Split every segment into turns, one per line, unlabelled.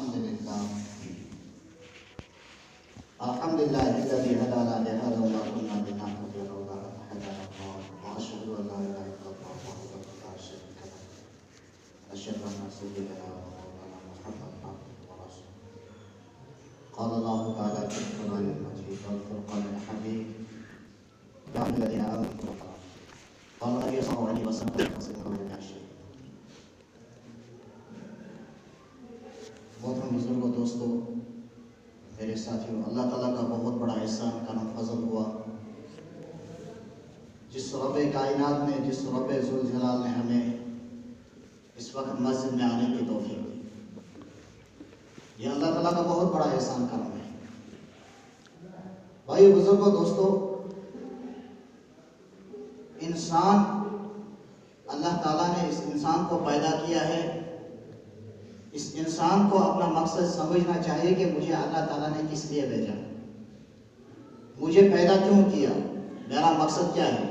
الحمد لله الذي هدانا لهذا وما كنا لنهتدي لولا أن هدانا الله وأشهد أن لا إله إلا الله وحده لا شريك له أشهد أن سيدنا ومولانا محمد عبده ورسوله قال الله تعالى في القرآن المجيد والفرقان الحميد يا أيها الذين آمنوا اتقوا الله قال النبي صلى الله عليه وسلم محترم بزرگوں دوستوں میرے ساتھیوں، اللہ تعالیٰ کا بہت بڑا احسان کرم فضل ہوا جس رب کائنات نے، جس رب ذوالجلال نے ہمیں اس وقت مسجد میں آنے کی توفیق دی۔ یہ اللہ تعالیٰ کا بہت بڑا احسان کرم ہے۔ بھائی بزرگوں دوستوں، انسان، اللہ تعالیٰ نے اس انسان کو پیدا کیا ہے۔ اس انسان کو اپنا مقصد سمجھنا چاہیے کہ مجھے اللہ تعالیٰ نے کس لیے بھیجا، مجھے پیدا کیوں کیا، میرا مقصد کیا ہے۔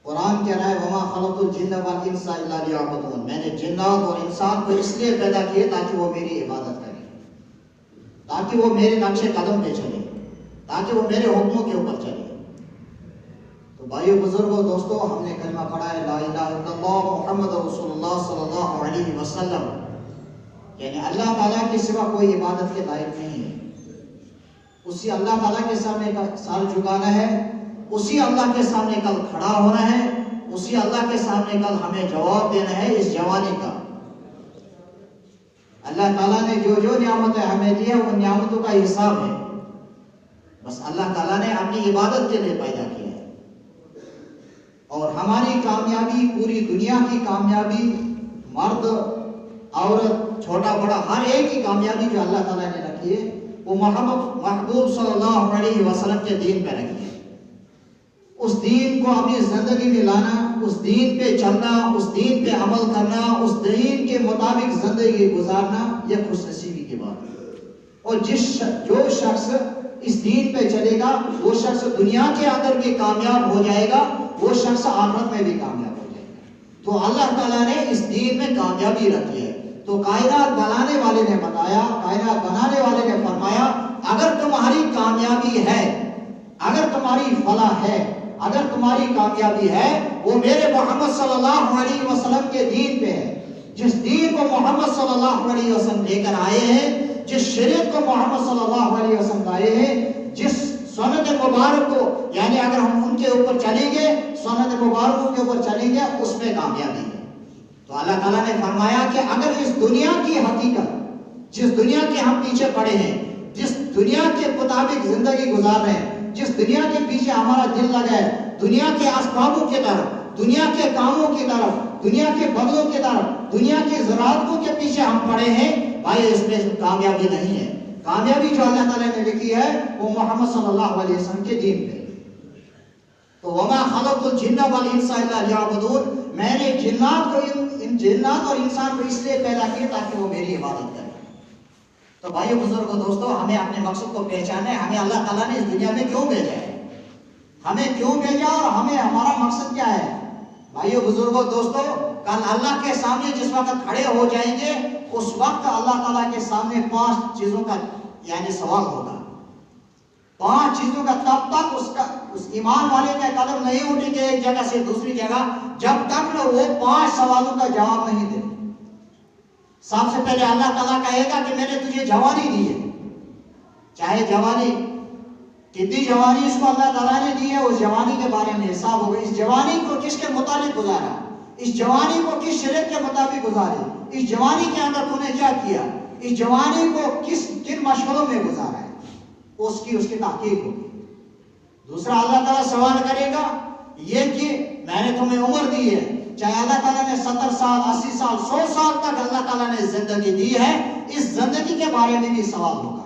قرآن کہہ رہا ہے وَمَا خَلَقْتُ الْجِنَّ وَالْإِنسَ إِلَّا لِيَعْبُدُونِ، میں نے جنات اور انسان کو اس لیے پیدا کیے تاکہ وہ میری عبادت کریں، تاکہ وہ میرے نقش قدم پہ چلیں، تاکہ وہ میرے حکموں کے اوپر چلیں۔ تو بھائیو بزرگوں دوستوں، ہم نے کلمہ پڑھا ہے لا الہ الا اللہ محمد رسول اللہ صلی اللہ علیہ وسلم، یعنی اللہ تعالیٰ کے سوا کوئی عبادت کے لائق نہیں ہے۔ اسی اللہ تعالیٰ کے سامنے سر جھکانا ہے، اسی اللہ کے سامنے کل کھڑا ہونا ہے، اسی اللہ کے سامنے کل ہمیں جواب دینا ہے اس جوانی کا۔ اللہ تعالیٰ نے جو نعمتیں ہمیں دی ہیں ان نعمتوں کا حساب ہے، بس اللہ تعالیٰ نے اپنی عبادت کے لیے پیدا کیا ہے۔ اور ہماری کامیابی، پوری دنیا کی کامیابی، مرد عورت چھوٹا بڑا ہر ایک کی کامیابی جو اللہ تعالیٰ نے رکھی ہے وہ محبوب صلی اللہ علیہ وسلم کے دین پہ رکھی ہے۔ اس دین کو اپنی زندگی میں لانا، اس دین پہ چلنا، اس دین پہ عمل کرنا، اس دین کے مطابق زندگی گزارنا، یہ خوش نصیبی کی بات ہے۔ اور جو شخص اس دین پہ چلے گا وہ شخص دنیا کے اندر بھی کامیاب ہو جائے گا، وہ شخص آخرت میں بھی کامیاب ہو جائے گا۔ تو اللہ تعالیٰ نے اس دین میں کامیابی رکھی ہے۔ تو کائنات بنانے والے نے بتایا، کائنات بنانے والے نے فرمایا اگر تمہاری کامیابی ہے، اگر تمہاری فلاح ہے، اگر تمہاری کامیابی ہے، وہ میرے محمد صلی اللہ علیہ وسلم کے دین پہ ہے۔ جس دین کو محمد صلی اللہ علیہ وسلم لے کر آئے ہیں، جس شریعت کو محمد صلی اللہ علیہ وسلم لائے ہیں، جس سنت مبارک کو، یعنی اگر ہم ان کے اوپر چلیں گے، سنت مبارکوں کے اوپر چلیں گے، اس میں کامیابی ہے۔ تو اللہ تعالیٰ نے فرمایا کہ اگر اس دنیا کی حقیقت، جس دنیا کے ہم پیچھے پڑے ہیں، جس دنیا کے مطابق زندگی گزار رہے ہیں، جس دنیا کے پیچھے ہمارا دل لگا ہے، دنیا کے اسبابوں کی طرف، دنیا کے کاموں کی طرف، دنیا کے بدلوں کی طرف، دنیا کی ذراتوں کے پیچھے ہم پڑے ہیں، بھائی اس میں کامیابی نہیں ہے۔ کامیابی جو اللہ تعالیٰ نے لکھی ہے وہ محمد صلی اللہ علیہ وسلم کے دین پہ۔ تو وَمَا خَلَقْتُ الْجِنَّ وَالْإِنسَ إِلَّا لِيَعْبُدُونِ، میں نے جنات اور انسان کو اس لیے پیدا کیا تاکہ وہ میری عبادت کریں۔ تو بھائیو بزرگوں دوستوں، ہمیں اپنے مقصد کو پہچانا ہے، ہمیں اللہ تعالیٰ نے اس دنیا میں کیوں بھیجا ہے، ہمیں کیوں بھیجا اور ہمیں ہمارا مقصد کیا ہے۔ بھائیو بزرگوں دوستوں، کل اللہ کے سامنے جس وقت کھڑے ہو جائیں گے، اس وقت اللہ تعالیٰ کے سامنے 5 چیزوں کا یعنی سوال ہوگا۔ 5 چیزوں کا تب تک اس ایمان والے کا قدم نہیں اٹھے گے ایک جگہ سے دوسری جگہ، جب تک وہ 5 سوالوں کا جواب نہیں دے۔ سب سے پہلے اللہ تعالیٰ کہے گا کہ میں نے تجھے جوانی دی ہے، چاہے جوانی کتنی جوانی اس کو اللہ تعالیٰ نے دی ہے، اس جوانی کے بارے میں حساب ہوگا۔ اس جوانی کو کس کے مطابق گزارا، اس جوانی کو کس شریعت کے مطابق گزارے، اس جوانی کے اندر تو نے کیا کیا، اس جوانی کو کن مشغلوں میں گزارا ہے، اس کی تحقیق ہوگی۔ دوسرا اللہ تعالیٰ سوال کرے گا یہ کہ میں نے تمہیں عمر دی ہے، چاہے اللہ تعالیٰ نے 70 سال 80 سال 100 سال تک اللہ تعالیٰ نے زندگی دی ہے، اس زندگی کے بارے میں بھی سوال ہوگا۔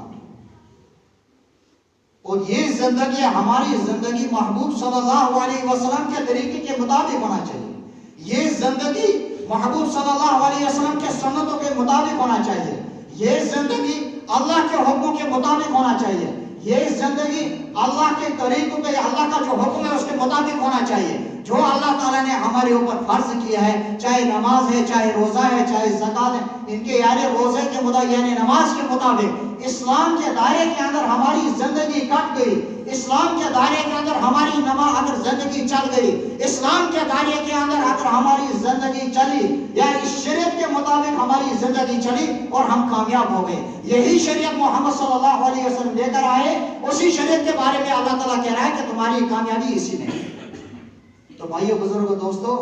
اور یہ زندگی، ہماری زندگی محبوب صلی اللہ علیہ وسلم کے طریقے کے مطابق ہونا چاہیے۔ یہ زندگی محبوب صلی اللہ علیہ وسلم کے سنتوں کے مطابق ہونا چاہیے۔ یہ زندگی اللہ کے حکموں کے مطابق ہونا چاہیے۔ یہ زندگی اللہ کے طریقوں پہ، اللہ کا جو حکم ہے اس کے مطابق ہونا چاہیے۔ جو اللہ تعالیٰ نے ہمارے اوپر فرض کیا ہے، چاہے نماز ہے، چاہے روزہ ہے، چاہے زکوٰۃ ہے، ان کے یعنی روزے کے مطابق یعنی نماز کے مطابق اسلام کے دائرے کے اندر ہماری زندگی کٹ گئی، اسلام کے دائرے کے اندر ہماری نماز اگر زندگی چل گئی، اسلام کے دائرے کے اندر اگر ہماری زندگی چلی یا اس شریعت کے مطابق ہماری زندگی چلی اور ہم کامیاب ہو گئے، یہی شریعت محمد صلی اللہ علیہ وسلم لے کر آئے، اسی شریعت کے بارے میں اللہ تعالیٰ کہہ رہا ہے کہ تمہاری کامیابی اسی میں ہے۔ تو بھائیو بزرگو دوستو،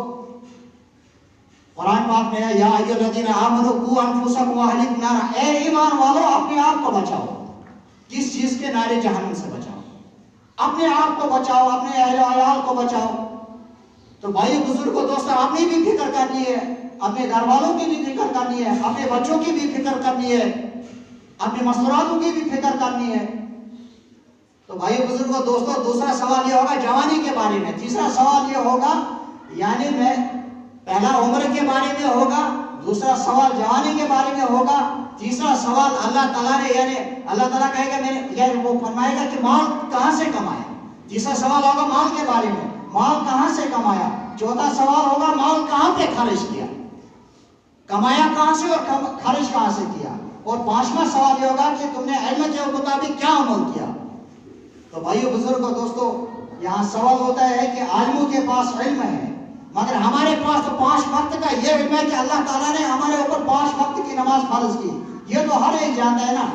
قرآن پاک میں ہے یا ایھا الذین آمنوا قوا انفسکم واہلکم نارا، اے ایمان والو اپنے آپ کو بچاؤ، کس چیز کے نارے جہنم سے بچاؤ، اپنے آپ کو بچاؤ، اپنے اہل و عیال کو بچاؤ۔ تو بھائیو بزرگو دوستو، اپنی بھی فکر کرنی ہے، اپنے گھر والوں کی بھی فکر کرنی ہے، اپنے بچوں کی بھی فکر کرنی ہے، اپنے مسئولاتوں کی بھی فکر کرنی ہے۔ تو بھائی بزرگوں دوستوں، دوسرا سوال یہ ہوگا جوانی کے بارے میں، تیسرا سوال یہ ہوگا یعنی میں پہلا عمر کے بارے میں ہوگا، دوسرا سوال جوانی کے بارے میں ہوگا، تیسرا سوال اللہ تعالیٰ نے یعنی اللہ تعالیٰ کہے گا یعنی وہ فرمائے گا کہ مال کہاں سے کمایا، تیسرا سوال ہوگا مال کے بارے میں، مال کہاں سے کمایا، چوتھا سوال ہوگا مال کہاں پہ خرچ کیا، کمایا کہاں سے اور خرچ کہاں سے کیا، اور پانچواں سوال یہ ہوگا کہ تم نے علم کے مطابق کیا عمل کیا۔ تو بھائیو بزرگوں دوستو، یہاں سوال ہوتا ہے کہ عالموں کے پاس علم ہے، مگر ہمارے پاس تو 5 وقت کا یہ علم ہے کہ اللہ تعالیٰ نے ہمارے اوپر 5 وقت کی نماز فرض کی، یہ تو ہر ایک جانتا ہے نا،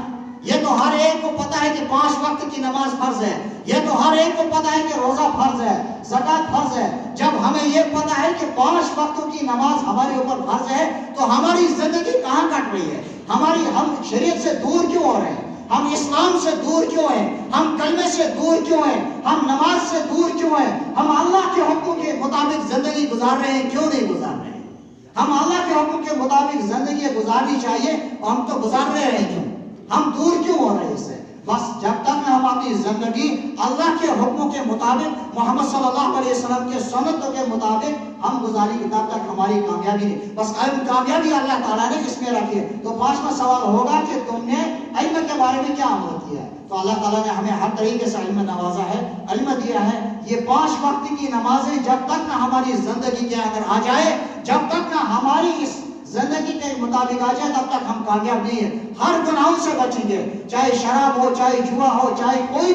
یہ تو ہر ایک کو پتا ہے کہ 5 وقت کی نماز فرض ہے، یہ تو ہر ایک کو پتا ہے کہ روزہ فرض ہے، زکوٰۃ فرض ہے۔ جب ہمیں یہ پتا ہے کہ 5 وقتوں کی نماز ہمارے اوپر فرض ہے تو ہماری زندگی کہاں کٹ رہی ہے، ہم شریعت سے دور کیوں ہو رہے ہیں، ہم اسلام سے دور کیوں ہیں، ہم کلمے سے دور کیوں ہیں، ہم نماز سے دور کیوں ہیں، ہم اللہ کے حکم کے مطابق زندگی گزار رہے ہیں کیوں نہیں گزار رہے ہیں، ہم اللہ کے حکم کے مطابق زندگی گزارنی چاہیے اور ہم تو گزار رہے ہیں کیوں، ہم دور کیوں ہو رہے ہیں اس سے؟ بس جب تک ہم اپنی زندگی اللہ کے حکموں کے مطابق محمد صلی اللہ علیہ وسلم کے سنتوں کے مطابق ہم گزاری کی تب تک ہماری کامیابی نہیں، بس کامیابی اللہ تعالیٰ نے اس میں رکھی ہے۔ تو 5واں سوال ہوگا کہ تم نے علم کے بارے میں کیا عمل کیا ہے؟ تو اللہ تعالیٰ نے ہمیں ہر طریقے سے علم نوازا ہے، علم دیا ہے۔ یہ 5 وقت کی نمازیں جب تک نہ ہماری زندگی کے اندر آ جائے، جب تک نہ ہماری اس زندگی کے مطابق آ جائے، تب تک ہم کامیاب نہیں ہیں۔ ہر گناہوں سے بچیں گے، چاہے شراب ہو، چاہے جوا ہو، چاہے کوئی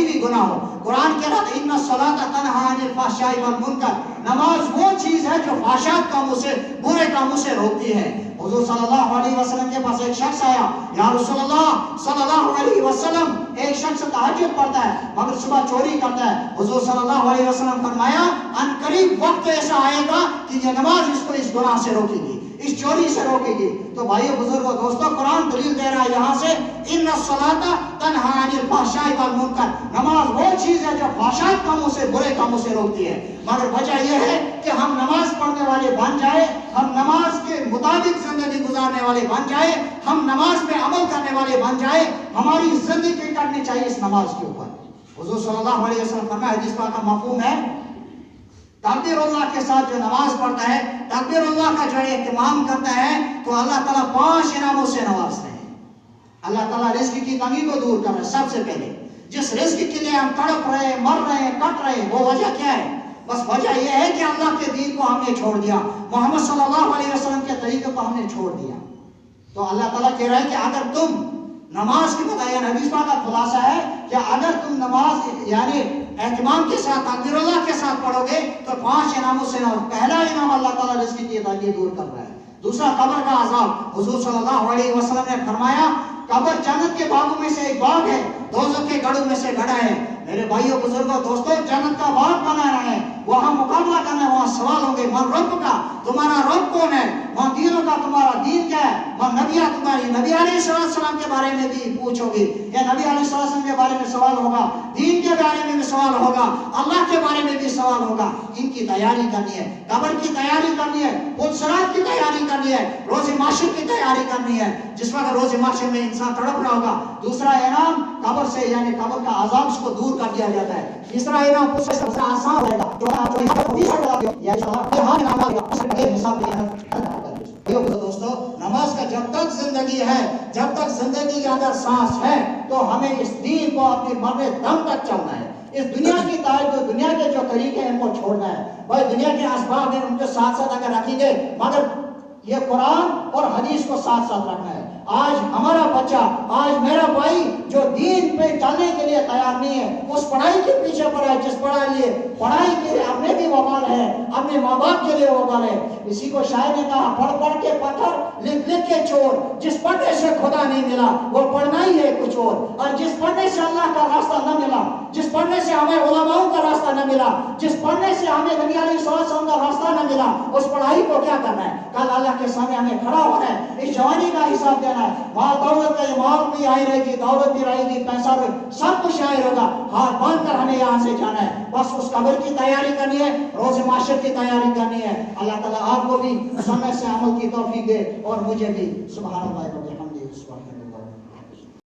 بھی گناہ ہو۔ قرآن کہہ رہا ہے ان الصلاۃ تنہی عن الفحشاء والمنکر، نماز وہ چیز ہے جو فحشات کاموں سے، برے کاموں سے روکتی ہے۔ حضور صلی اللہ علیہ وسلم کے پاس ایک شخص آیا، یا رسول اللہ صلی اللہ علیہ وسلم، ایک شخص تہجد پڑھتا ہے مگر صبح چوری کرتا ہے۔ حضور صلی اللہ علیہ وسلم فرمایا ان قریب وقت ایسا آئے گا کہ یہ نماز اس کو اس گناہ سے روکے گی، اس چوری سے روکے گی۔ تو بھائیو بزرگوں دوستو، قرآن دلیل دے رہا ہے یہاں سے ان الصلاۃ تنہی عن الفحشاء والمنکر، نماز وہ چیز ہے جو فحشات کاموں سے، برے کاموں سے روکتی ہے۔ مگر وجہ یہ ہے کہ ہم نماز پڑھنے والے بن جائے، ہم نماز کے مطابق زندگی گزارنے والے بن جائے، ہم نماز پہ عمل کرنے والے بن جائے، ہماری زندگی کرنی چاہیے اس نماز کے اوپر۔ حضور صلی اللہ علیہ وسلم فرمایا، حدیث پاک کا مفہوم ہے تکبیر اللہ کے ساتھ جو نماز پڑھتا ہے، تکبیر اللہ کا جو اہتمام کرتا ہے، تو اللہ تعالیٰ 5 انعاموں سے نوازتے ہیں۔ اللہ تعالیٰ رزق کی کمی کو دور کر رہا ہے۔ سب سے پہلے جس رزق کے لیے ہم تڑپ رہے ہیں، مر رہے ہیں، کٹ رہے ہیں، وہ وجہ کیا ہے؟ بس وجہ یہ ہے کہ اللہ کے دین کو ہم نے چھوڑ دیا، محمد صلی اللہ علیہ وسلم کے طریقے کو ہم نے چھوڑ دیا۔ تو اللہ تعالیٰ کہہ رہا ہے کہ اگر تم نماز کی مطابق، حدیث پاک کا خلاصہ ہے کہ اگر تم نماز یعنی اہتمام کے ساتھ، تکبیر اللہ کے ساتھ پڑھو گے تو 5 انعاموں سے پہلا انعام اللہ تعالیٰ رزق کی تنگی دور کر رہا ہے۔ دوسرا قبر کا عذاب، حضور صلی اللہ علیہ وسلم نے فرمایا قبر جنت کے باغوں میں سے ایک باغ ہے، دوزخ کے گڑھوں میں سے گڑھا ہے۔ میرے بھائیوں بزرگوں دوستوں، جنت کا باغ بنانا ہے، وہاں مقابلہ کرنا ہے، وہاں سوال ہوں گے من رب کا، تمہارا رب کون ہے، وہاں دینوں کا تمہارا دین کیا ہے، وہاں نبیہ تمہاری نبی علیہ السلام کے بارے میں بھی پوچھو گے، یا نبی علیہ السلام کے بارے میں سوال ہوگا، دین کے بارے میں بھی سوال ہوگا، اللہ کے بارے میں بھی سوال ہوگا۔ ان کی تیاری کرنی ہے، قبر کی تیاری کرنی ہے، پلسرات کی تیاری کرنی ہے، روز محشر کی تیاری کرنی ہے، جس وقت روز محشر میں انسان تڑپ رہا ہوگا۔ دوسرا انعام قبر سے یعنی قبر کا عذاب اس کو دور کر دیا جاتا ہے۔ تیسرا انعام اس سے سب سے آسان رہے گا، دوستو نماز کا جب تک زندگی ہے، جب تک زندگی کے اندر سانس ہے تو ہمیں اس دین کو اپنے مرنے دم تک چلنا ہے. اس دنیا کی دنیا کے جو طریقے ہیں ان کو چھوڑنا ہے. بھائی دنیا کے اسباب ہیں ان کے ساتھ ساتھ اگر رکھیں گے، مگر یہ قرآن اور حدیث کو ساتھ ساتھ رکھنا ہے. آج ہمارا بچہ، آج میرا بھائی جو دین پہ چلنے کے لیے تیار نہیں ہے، اس پڑھائی کے پیچھے پڑا ہے جس پڑھائی کے لیے اپنے بھی وبال ہے، اپنے ماں باپ کے لیے وبال ہے. اسی کو شاعر نے کہا، پڑھ پڑھ کے پتھر لکھ لکھ کے چور، جس پڑھنے سے خدا نہیں ملا وہ پڑھنا ہی ہے کچھ اور جس پڑھنے سے اللہ کا راستہ نہ ملا، جس پڑھنے سے ہمیں علماؤں کا راستہ نہ ملا، جس پڑھنے سے ہمیں نبی علیہ السلام کا راستہ نہ ملا، اس پڑھائی کو کیا کرنا ہے؟ کل اللہ کے سامنے ہمیں کھڑا ہونا ہے، اس جوانی کا حساب دینا ہے. مال دولت کا مال بھی آئی رہے گی، دولت بھی رہے گی، پیسہ بھی، سب کچھ آئی ہوگا. ہاتھ باندھ کر ہمیں یہاں سے جانا ہے. بس اس قبر کی تیاری کرنی ہے، روز معاشر کی تیاری کرنی ہے. اللہ تعالیٰ آپ کو بھی سمے سے عمل کی توفیق دے اور مجھے بھی. سبحان اللہ.